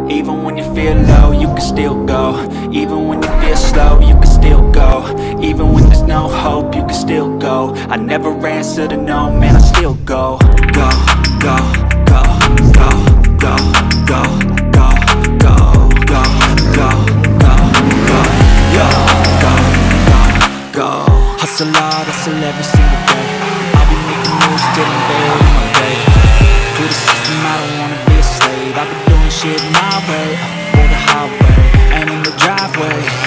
Even when you feel low, you can still go. Even when you feel slow, you can still go. Even when there's no hope, you can still go. I never answer to no, man, I still go. Go, go, go, go, go, go, go, go, go, go, go, go, go, go, go, go. Hustle hard, hustle every single day. I'll be making moves till I'm buried in my grave. To the system, I don't wanna be a slave. I've been doing shit my way, or the highway, and in the driveway